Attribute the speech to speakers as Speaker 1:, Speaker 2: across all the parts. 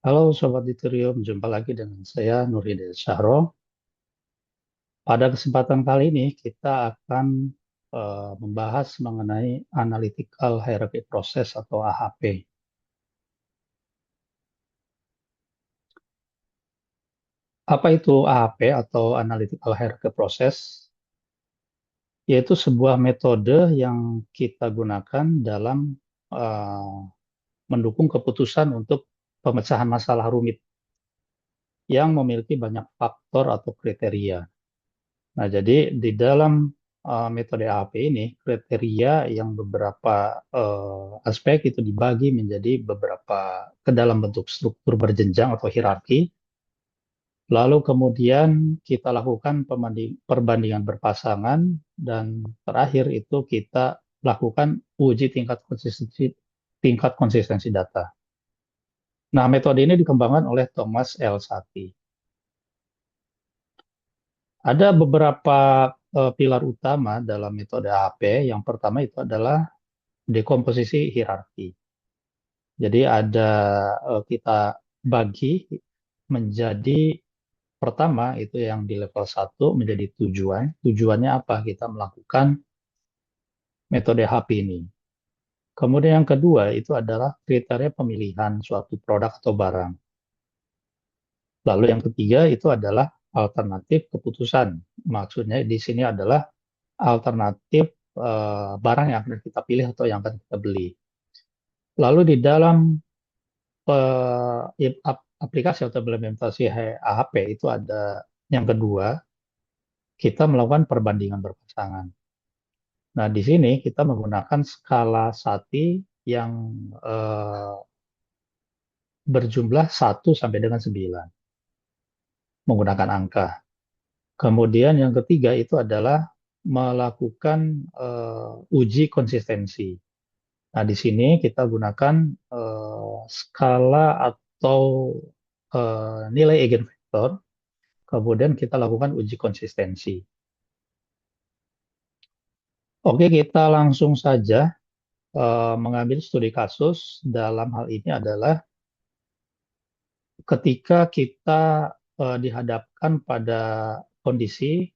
Speaker 1: Halo Sobat Ethereum, jumpa lagi dengan saya Nurhidayat Syahro. Pada kesempatan kali ini kita akan membahas mengenai Analytical Hierarchy Process atau AHP. Apa itu AHP atau Analytical Hierarchy Process? Yaitu sebuah metode yang kita gunakan dalam eh, mendukung keputusan untuk pemecahan masalah rumit yang memiliki banyak faktor atau kriteria. Nah, jadi di dalam metode AHP ini, kriteria yang beberapa aspek itu dibagi menjadi beberapa ke dalam bentuk struktur berjenjang atau hierarki. Lalu kemudian kita lakukan perbandingan berpasangan dan terakhir itu kita lakukan uji tingkat konsistensi data. Nah, metode ini dikembangkan oleh Thomas L. Satie. Ada beberapa pilar utama dalam metode AHP. Yang pertama itu adalah dekomposisi hierarki. Jadi kita bagi menjadi pertama itu yang di level 1 menjadi tujuan. Tujuannya apa? Kita melakukan metode HP ini. Kemudian yang kedua itu adalah kriteria pemilihan suatu produk atau barang. Lalu yang ketiga itu adalah alternatif keputusan. Maksudnya di sini adalah alternatif barang yang akan kita pilih atau yang akan kita beli. Lalu di dalam aplikasi atau implementasi AHP itu ada yang kedua, kita melakukan perbandingan berpasangan. Nah, di sini kita menggunakan skala Sati yang eh, berjumlah 1 sampai dengan 9, menggunakan angka. Kemudian yang ketiga itu adalah melakukan uji konsistensi. Nah, di sini kita gunakan skala atau nilai eigenvektor, kemudian kita lakukan uji konsistensi. Oke, kita langsung saja mengambil studi kasus. Dalam hal ini adalah ketika kita dihadapkan pada kondisi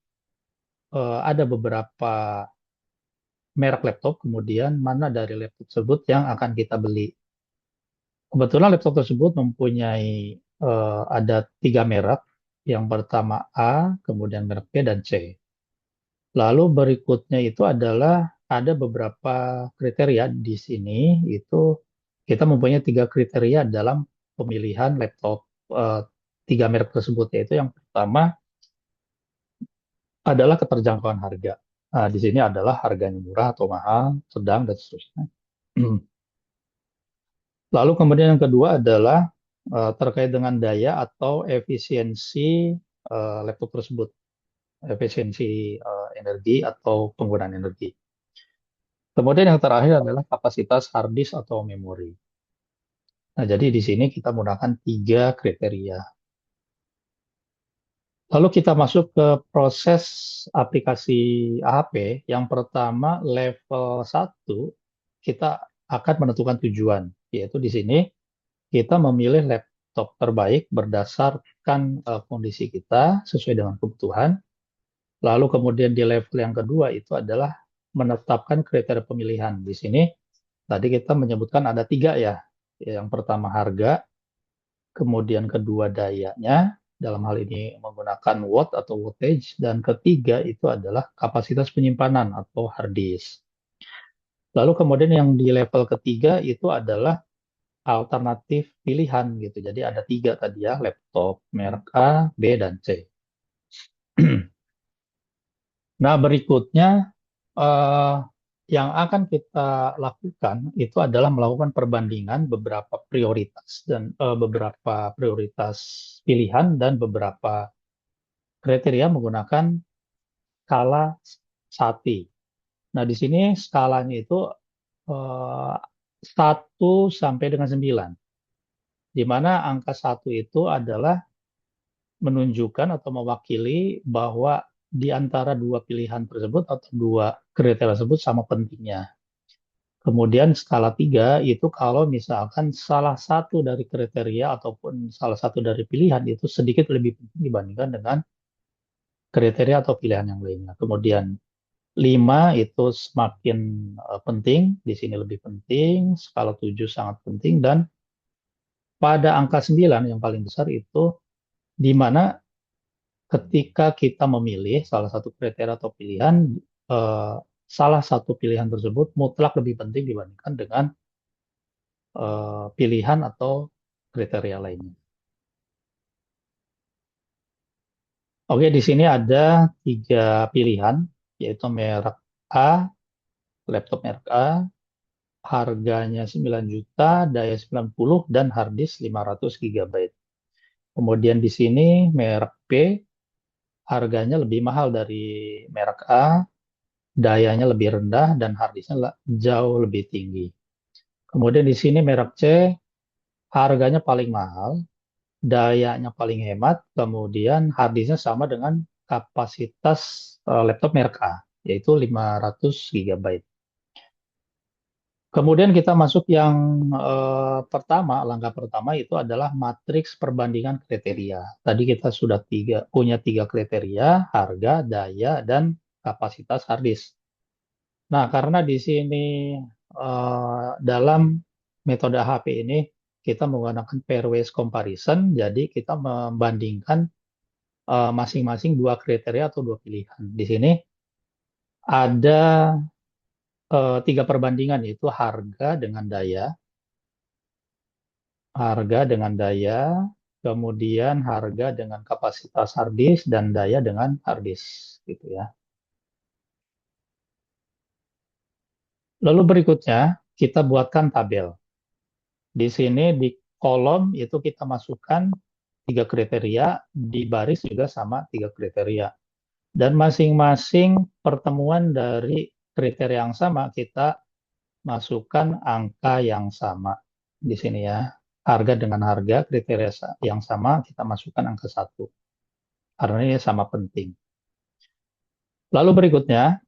Speaker 1: ada beberapa merek laptop, kemudian mana dari laptop tersebut yang akan kita beli. Kebetulan laptop tersebut mempunyai ada 3 merek. Yang pertama A, kemudian merek B dan C. Lalu berikutnya itu adalah ada beberapa kriteria di sini. Itu kita mempunyai 3 kriteria dalam pemilihan laptop 3 merek tersebut, yaitu yang pertama adalah keterjangkauan harga. Nah, di sini adalah harganya murah atau mahal, sedang dan seterusnya. Lalu kemudian yang kedua adalah terkait dengan daya atau efisiensi laptop tersebut, efisiensi energi atau penggunaan energi. Kemudian yang terakhir adalah kapasitas hard disk atau memori. Nah, jadi di sini kita menggunakan 3 kriteria. Lalu kita masuk ke proses aplikasi AHP. Yang pertama, level 1, kita akan menentukan tujuan. Yaitu di sini kita memilih laptop terbaik berdasarkan kondisi kita sesuai dengan kebutuhan. Lalu kemudian di level yang kedua itu adalah menetapkan kriteria pemilihan. Di sini tadi kita menyebutkan ada 3 ya. Yang pertama harga, kemudian kedua dayanya, dalam hal ini menggunakan watt atau wattage, dan ketiga itu adalah kapasitas penyimpanan atau hard disk. Lalu kemudian yang di level ketiga itu adalah alternatif pilihan gitu. Jadi ada 3 tadi ya, laptop merek A, B, dan C. Nah, berikutnya eh, yang akan kita lakukan itu adalah melakukan perbandingan beberapa prioritas dan beberapa prioritas pilihan dan beberapa kriteria menggunakan skala Sati. Nah, di sini skalanya itu eh, 1 sampai dengan 9, di mana angka 1 itu adalah menunjukkan atau mewakili bahwa di antara 2 pilihan tersebut atau 2 kriteria tersebut sama pentingnya. Kemudian skala 3 itu kalau misalkan salah satu dari kriteria ataupun salah satu dari pilihan itu sedikit lebih penting dibandingkan dengan kriteria atau pilihan yang lainnya. Kemudian 5 itu semakin penting, di sini lebih penting, skala 7 sangat penting, dan pada angka 9 yang paling besar itu di mana ketika kita memilih salah satu kriteria atau pilihan, eh, salah satu pilihan tersebut mutlak lebih penting dibandingkan dengan pilihan atau kriteria lainnya. Oke, di sini ada 3 pilihan, yaitu merek A, laptop merek A, harganya 9 juta, daya 90, dan hard disk 500 GB. Kemudian di sini merek B, harganya lebih mahal dari merek A, dayanya lebih rendah, dan hard disknya jauh lebih tinggi. Kemudian di sini merek C, harganya paling mahal, dayanya paling hemat, kemudian hard disknya sama dengan kapasitas laptop merek A, yaitu 500 GB. Kemudian kita masuk yang pertama, langkah pertama itu adalah matriks perbandingan kriteria. Tadi kita sudah punya 3 kriteria, harga, daya, dan kapasitas hard disk. Nah, karena di sini dalam metode HP ini kita menggunakan pairwise comparison, jadi kita membandingkan masing-masing 2 kriteria atau 2 pilihan. Di sini ada 3 perbandingan, yaitu harga dengan daya, kemudian harga dengan kapasitas hard disk, dan daya dengan hard disk, gitu ya. Lalu berikutnya kita buatkan tabel. Di sini di kolom itu kita masukkan 3 kriteria, di baris juga sama 3 kriteria. Dan masing-masing pertemuan dari kriteria yang sama kita masukkan angka yang sama di sini ya. Harga dengan harga, kriteria yang sama, kita masukkan angka 1. Karena ini sama penting. Lalu berikutnya,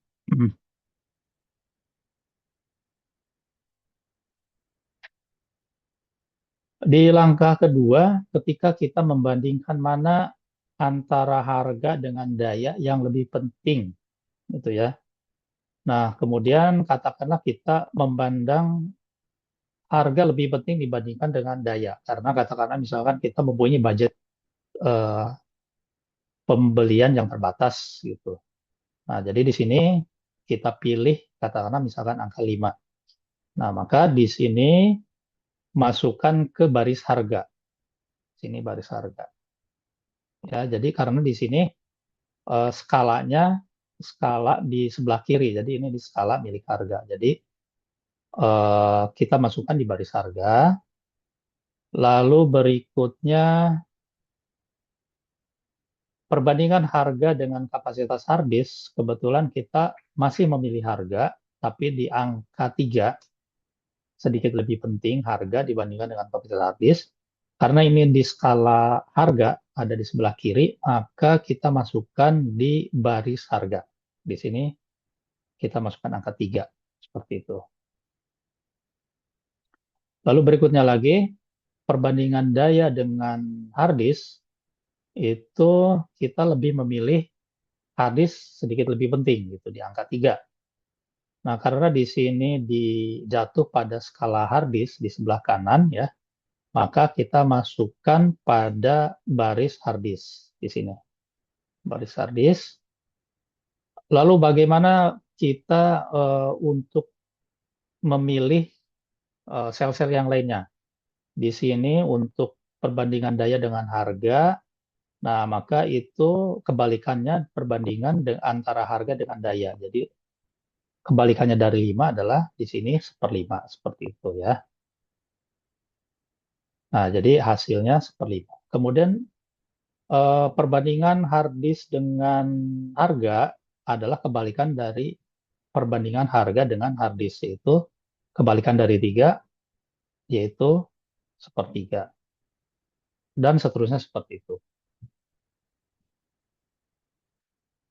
Speaker 1: di langkah kedua, ketika kita membandingkan mana antara harga dengan daya yang lebih penting, gitu ya. Nah, kemudian katakanlah kita memandang harga lebih penting dibandingkan dengan daya. Karena katakanlah misalkan kita mempunyai budget eh, pembelian yang terbatas gitu. Nah, jadi di sini kita pilih katakanlah misalkan angka 5. Nah, maka di sini masukkan ke baris harga. Sini baris harga. Ya, jadi karena di sini skalanya skala di sebelah kiri. Jadi ini di skala milik harga. Jadi kita masukkan di baris harga. Lalu berikutnya perbandingan harga dengan kapasitas hard disk, kebetulan kita masih memilih harga, tapi di angka 3 sedikit lebih penting harga dibandingkan dengan kapasitas hard disk. Karena ini di skala harga ada di sebelah kiri, maka kita masukkan di baris harga. Di sini kita masukkan angka 3, seperti itu. Lalu berikutnya lagi, perbandingan daya dengan hard disk, itu kita lebih memilih hard disk sedikit lebih penting, gitu, di angka 3. Nah, karena di sini dijatuh pada skala hard disk di sebelah kanan, ya, maka kita masukkan pada baris hard disk di sini. Baris hard disk. Lalu bagaimana kita untuk memilih sel-sel yang lainnya? Di sini untuk perbandingan daya dengan harga, nah maka itu kebalikannya perbandingan antara harga dengan daya. Jadi kebalikannya dari 5 adalah di sini 1/5, seperti itu ya. Nah, jadi hasilnya 1/5. Kemudian perbandingan hard disk dengan harga adalah kebalikan dari perbandingan harga dengan hard disk, yaitu kebalikan dari 3, yaitu 1/3. Dan seterusnya seperti itu.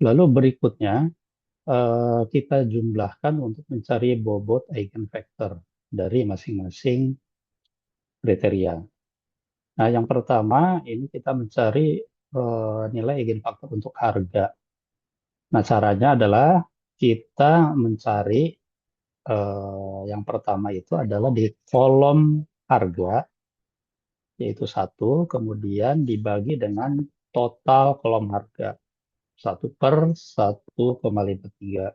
Speaker 1: Lalu berikutnya, kita jumlahkan untuk mencari bobot eigenvector dari masing-masing kriteria. Nah, yang pertama ini kita mencari nilai eigenfaktor untuk harga. Nah, caranya adalah kita mencari yang pertama itu adalah di kolom harga, yaitu satu, kemudian dibagi dengan total kolom harga, 1/1,53.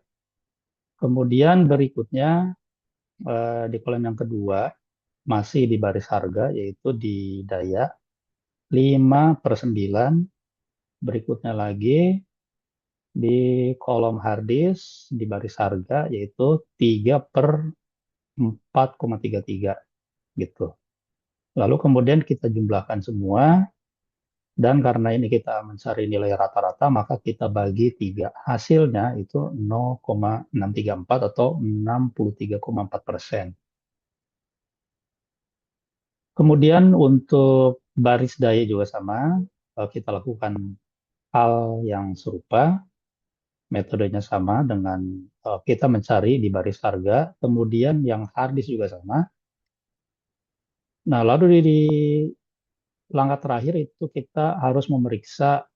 Speaker 1: Kemudian berikutnya di kolom yang kedua, masih di baris harga, yaitu di daya 5/9. Berikutnya lagi di kolom harddisk di baris harga, yaitu 3/4,33 gitu. Lalu kemudian kita jumlahkan semua, dan karena ini kita mencari nilai rata-rata, maka kita bagi 3. Hasilnya itu 0,634 atau 63,4%. Kemudian untuk baris daya juga sama, kita lakukan hal yang serupa, metodenya sama dengan kita mencari di baris harga, kemudian yang harddisk juga sama. Nah, lalu di langkah terakhir itu kita harus memeriksa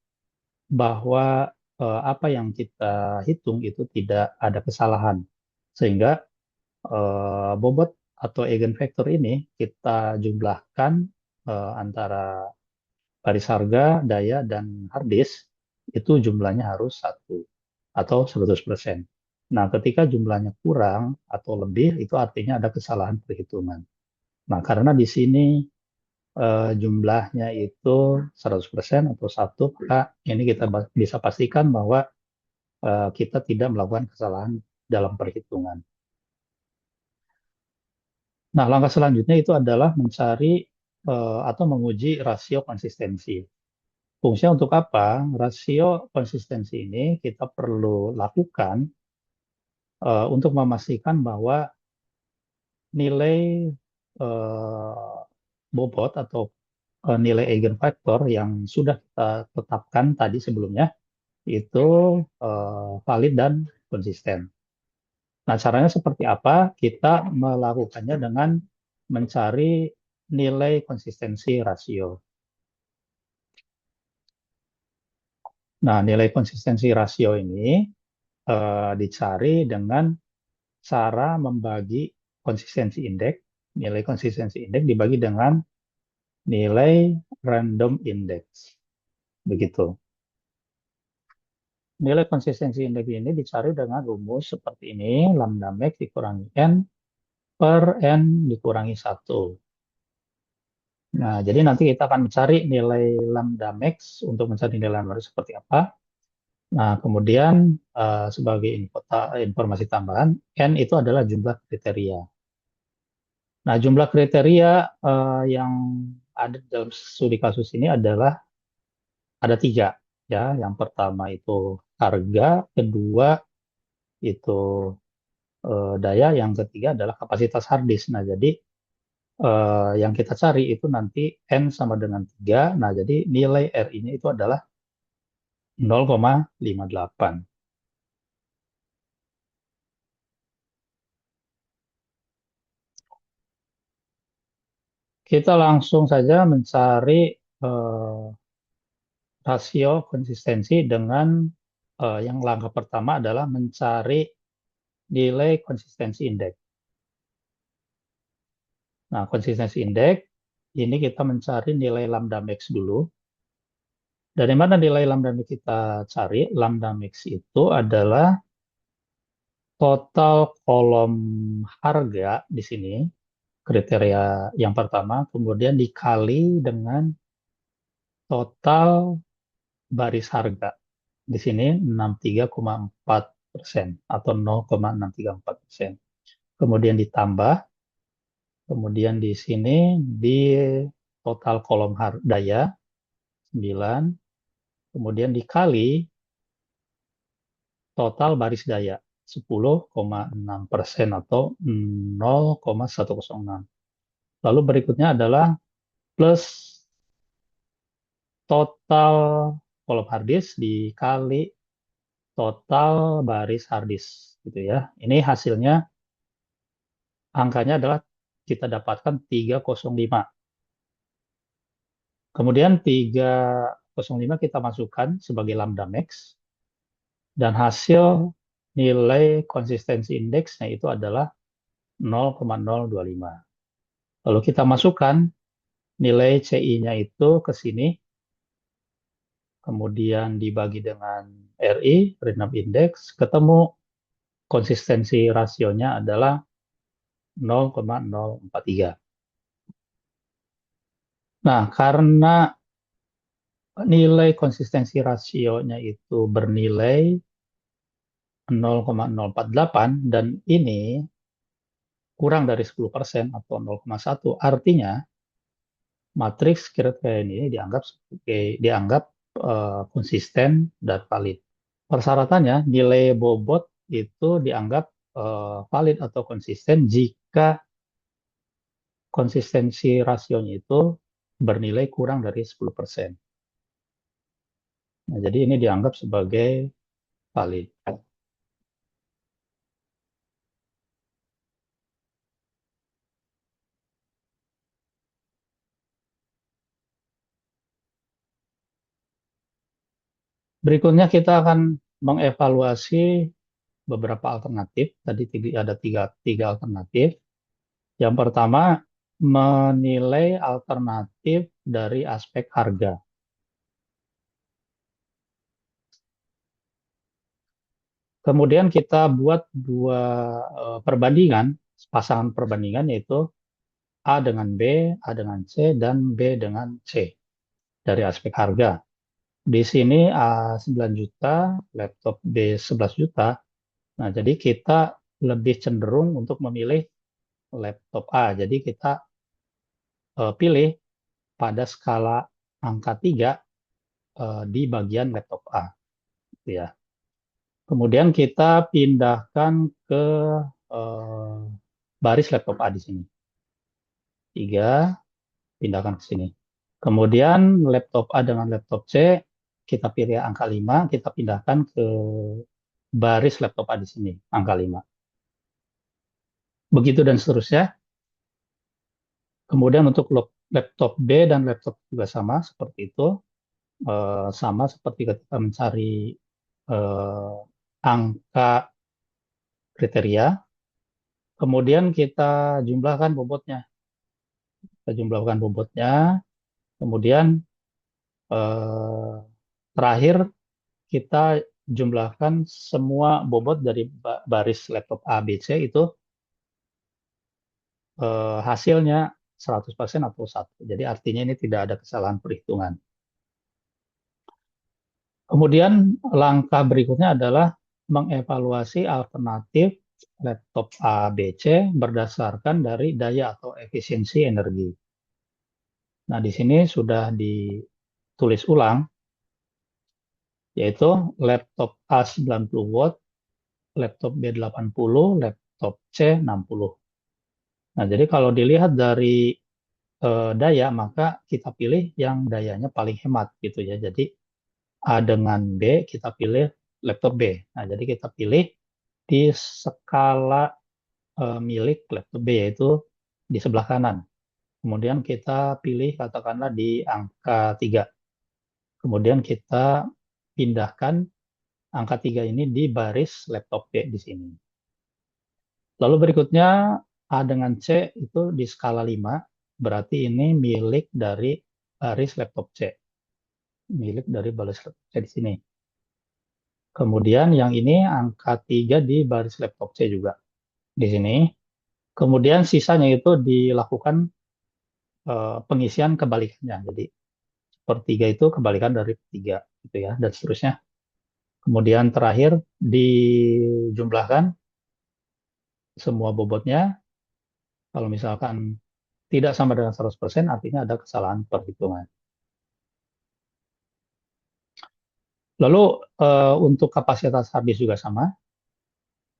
Speaker 1: bahwa apa yang kita hitung itu tidak ada kesalahan. Sehingga bobot atau eigenvector ini kita jumlahkan antara baris harga, daya, dan harddisk, itu jumlahnya harus 1 atau 100%. Nah, ketika jumlahnya kurang atau lebih, itu artinya ada kesalahan perhitungan. Nah, karena di sini jumlahnya itu 100% atau 1, maka ini kita bisa pastikan bahwa kita tidak melakukan kesalahan dalam perhitungan. Nah, langkah selanjutnya itu adalah mencari atau menguji rasio konsistensi. Fungsinya untuk apa? Rasio konsistensi ini kita perlu lakukan untuk memastikan bahwa nilai eh, bobot atau nilai eigenvector yang sudah kita tetapkan tadi sebelumnya itu valid dan konsisten. Nah, caranya seperti apa? Kita melakukannya dengan mencari nilai konsistensi rasio. Nah, nilai konsistensi rasio ini dicari dengan cara membagi konsistensi indeks, nilai konsistensi indeks dibagi dengan nilai random index. Begitu. Nilai konsistensi indeks ini dicari dengan rumus seperti ini, lambda max dikurangi n per n dikurangi 1. Nah, jadi nanti kita akan mencari nilai lambda max untuk mencari nilai lambda seperti apa. Nah, kemudian sebagai informasi tambahan, n itu adalah jumlah kriteria. Nah, jumlah kriteria yang ada dalam studi kasus ini adalah ada 3. Ya, yang pertama itu harga, kedua itu daya, yang ketiga adalah kapasitas hard disk. Nah, jadi yang kita cari itu nanti N sama dengan 3. Nah, jadi nilai RI-nya itu adalah 0,58. Kita langsung saja mencari eh, rasio konsistensi dengan yang langkah pertama adalah mencari nilai konsistensi indeks. Nah, konsistensi indeks ini kita mencari nilai lambda max dulu. Dari mana nilai lambda max kita cari? Lambda max itu adalah total kolom harga di sini, kriteria yang pertama, kemudian dikali dengan total baris harga. Di sini 63,4% atau 0,634%. Kemudian ditambah, kemudian di sini di total kolom daya 9, kemudian dikali total baris daya 10,6% atau 0,106. Lalu berikutnya adalah plus total kolom hard disk dikali total baris hard disk gitu ya. Ini hasilnya angkanya adalah kita dapatkan 305. Kemudian 305 kita masukkan sebagai lambda max dan hasil nilai konsistensi indeksnya itu adalah 0,025. Lalu kita masukkan nilai CI-nya itu ke sini, kemudian dibagi dengan RI, random index, ketemu konsistensi rasionya adalah 0,043. Nah, karena nilai konsistensi rasionya itu bernilai 0,048 dan ini kurang dari 10% atau 0,1, artinya matriks kriteria ini dianggap konsisten dan valid. Persyaratannya nilai bobot itu dianggap valid atau konsisten jika konsistensi rasionya itu bernilai kurang dari 10%. Nah, jadi ini dianggap sebagai valid. Berikutnya kita akan mengevaluasi beberapa alternatif. Tadi ada tiga alternatif. Yang pertama, menilai alternatif dari aspek harga. Kemudian kita buat dua perbandingan, pasangan perbandingan yaitu A dengan B, A dengan C, dan B dengan C dari aspek harga. Di sini A 9 juta, laptop B 11 juta. Nah, jadi kita lebih cenderung untuk memilih laptop A. Jadi kita pilih pada skala angka 3 di bagian laptop A. Gitu ya. Kemudian kita pindahkan ke eh, baris laptop A di sini. 3, pindahkan ke sini. Kemudian laptop A dengan laptop C, kita pilih angka 5, kita pindahkan ke baris laptop A di sini, angka 5. Begitu dan seterusnya. Kemudian untuk laptop B dan laptop juga sama, seperti itu. Sama seperti ketika mencari eh, angka kriteria. Kemudian kita jumlahkan bobotnya. Kita jumlahkan bobotnya. Kemudian eh, terakhir kita jumlahkan semua bobot dari baris laptop A, B, C itu hasilnya 100% atau 1. Jadi artinya ini tidak ada kesalahan perhitungan. Kemudian langkah berikutnya adalah mengevaluasi alternatif laptop A, B, C berdasarkan dari daya atau efisiensi energi. Nah, di sini sudah ditulis ulang, yaitu laptop A 90 watt, laptop B 80, laptop C 60. Nah, jadi kalau dilihat dari daya, maka kita pilih yang dayanya paling hemat gitu ya. Jadi A dengan B, kita pilih laptop B. Nah, jadi kita pilih di skala milik laptop B, yaitu di sebelah kanan. Kemudian kita pilih katakanlah di angka 3. Kemudian kita pindahkan angka 3 ini di baris laptop B di sini. Lalu berikutnya A dengan C itu di skala 5, berarti ini milik dari baris laptop C. Milik dari baris laptop C di sini. Kemudian yang ini angka 3 di baris laptop C juga di sini. Kemudian sisanya itu dilakukan pengisian kebalikannya. Jadi sepertiga itu kebalikan dari 3 gitu ya, dan seterusnya. Kemudian terakhir dijumlahkan semua bobotnya. Kalau misalkan tidak sama dengan 100%, artinya ada kesalahan perhitungan. Lalu untuk kapasitas hard disk juga sama.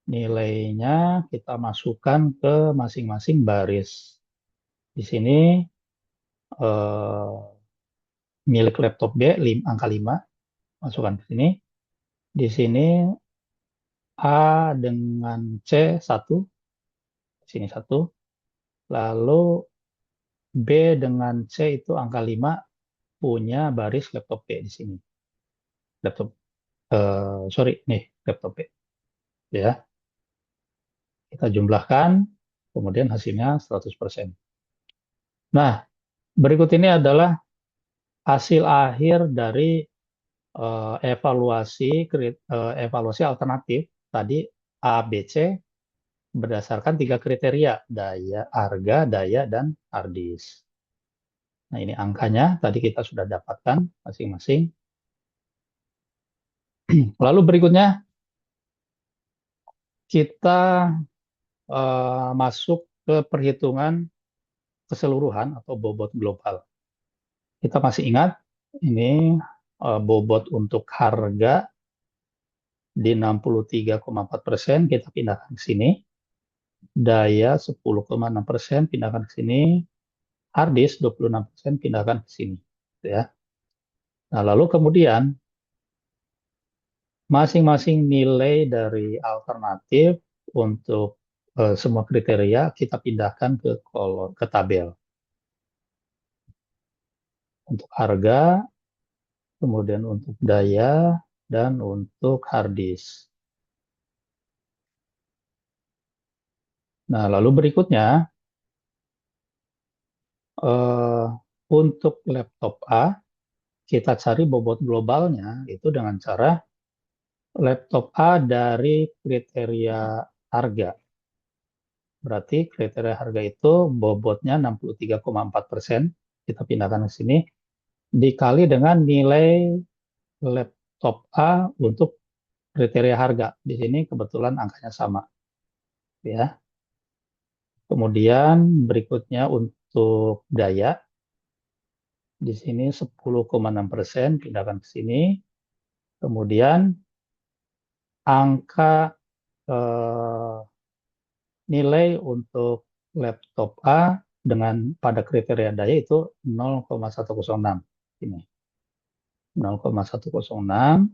Speaker 1: Nilainya kita masukkan ke masing-masing baris. Di sini milik laptop B angka 5, masukkan ke sini. Di sini A dengan C satu, di sini satu. Lalu B dengan C itu angka 5 punya baris laptop B di sini. Laptop, sorry, nih laptop B. Ya, kita jumlahkan, kemudian hasilnya 100%. Nah, berikut ini adalah hasil akhir dari evaluasi alternatif tadi A, B, C berdasarkan tiga kriteria, daya, harga, daya, dan hard disk. Nah, ini angkanya tadi kita sudah dapatkan masing-masing. Lalu berikutnya kita masuk ke perhitungan keseluruhan atau bobot global. Kita masih ingat ini bobot untuk harga di 63,4%, kita pindahkan ke sini. Daya 10,6% pindahkan ke sini. Hard disk 26% pindahkan ke sini. Ya. Nah, lalu kemudian masing-masing nilai dari alternatif untuk semua kriteria kita pindahkan ke kolom, ke tabel. Untuk harga, kemudian untuk daya, dan untuk hard disk. Nah, lalu berikutnya, eh, untuk laptop A, kita cari bobot globalnya itu dengan cara laptop A dari kriteria harga. Berarti kriteria harga itu bobotnya 63,4%, kita pindahkan ke sini, dikali dengan nilai laptop A untuk kriteria harga. Di sini kebetulan angkanya sama. Ya. Kemudian berikutnya untuk daya, di sini 10,6%, pindahkan ke sini. Kemudian angka eh, nilai untuk laptop A dengan pada kriteria daya itu 0,106. Ini 0,106.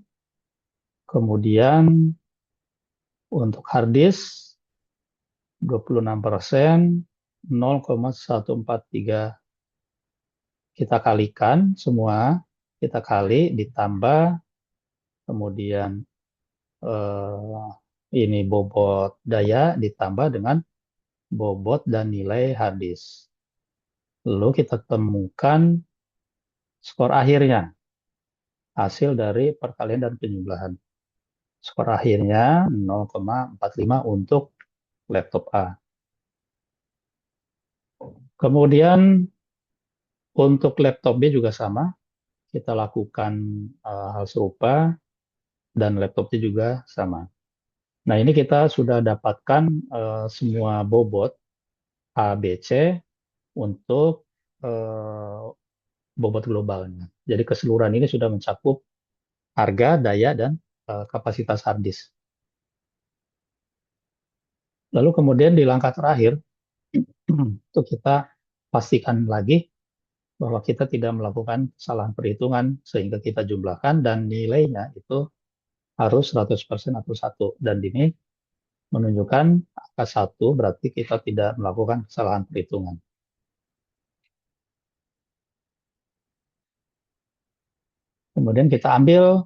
Speaker 1: Kemudian untuk hard disk 26%, 0,143. Kita kalikan semua, kita kali ditambah, kemudian eh, ini bobot daya ditambah dengan bobot dan nilai hard disk. Lalu kita temukan skor akhirnya, hasil dari perkalian dan penjumlahan. Skor akhirnya 0,45 untuk laptop A. Kemudian untuk laptop B juga sama, kita lakukan hal serupa dan laptopnya juga sama. Nah, ini kita sudah dapatkan semua bobot A, B, C untuk eh, bobot globalnya. Jadi keseluruhan ini sudah mencakup harga, daya, dan kapasitas hard disk. Lalu kemudian di langkah terakhir, itu kita pastikan lagi bahwa kita tidak melakukan kesalahan perhitungan sehingga kita jumlahkan dan nilainya itu harus 100% atau satu. Dan ini menunjukkan angka satu berarti kita tidak melakukan kesalahan perhitungan. Kemudian kita ambil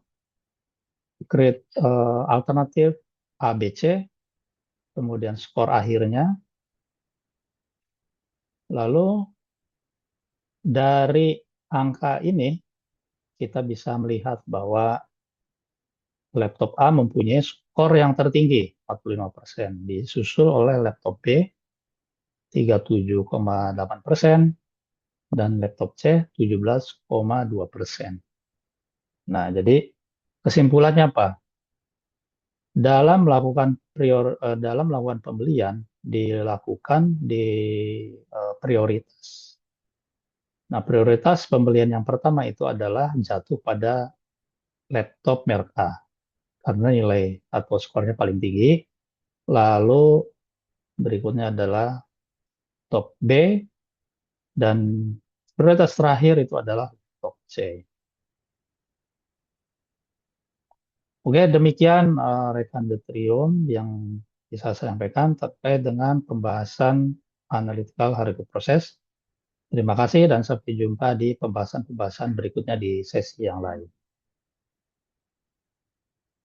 Speaker 1: alternatif A, B, C, kemudian skor akhirnya, lalu dari angka ini kita bisa melihat bahwa laptop A mempunyai skor yang tertinggi, 45%, disusul oleh laptop B 37,8% dan laptop C 17,2%. Nah, jadi kesimpulannya apa? Dalam melakukan pembelian dilakukan di prioritas. Nah, prioritas pembelian yang pertama itu adalah jatuh pada laptop merek A karena nilai atau skornya paling tinggi. Lalu berikutnya adalah top B dan prioritas terakhir itu adalah top C. Oke, demikian rekan Detrium yang bisa saya sampaikan terkait dengan pembahasan analytical hierarchy process. Terima kasih dan sampai jumpa di pembahasan-pembahasan berikutnya di sesi yang lain.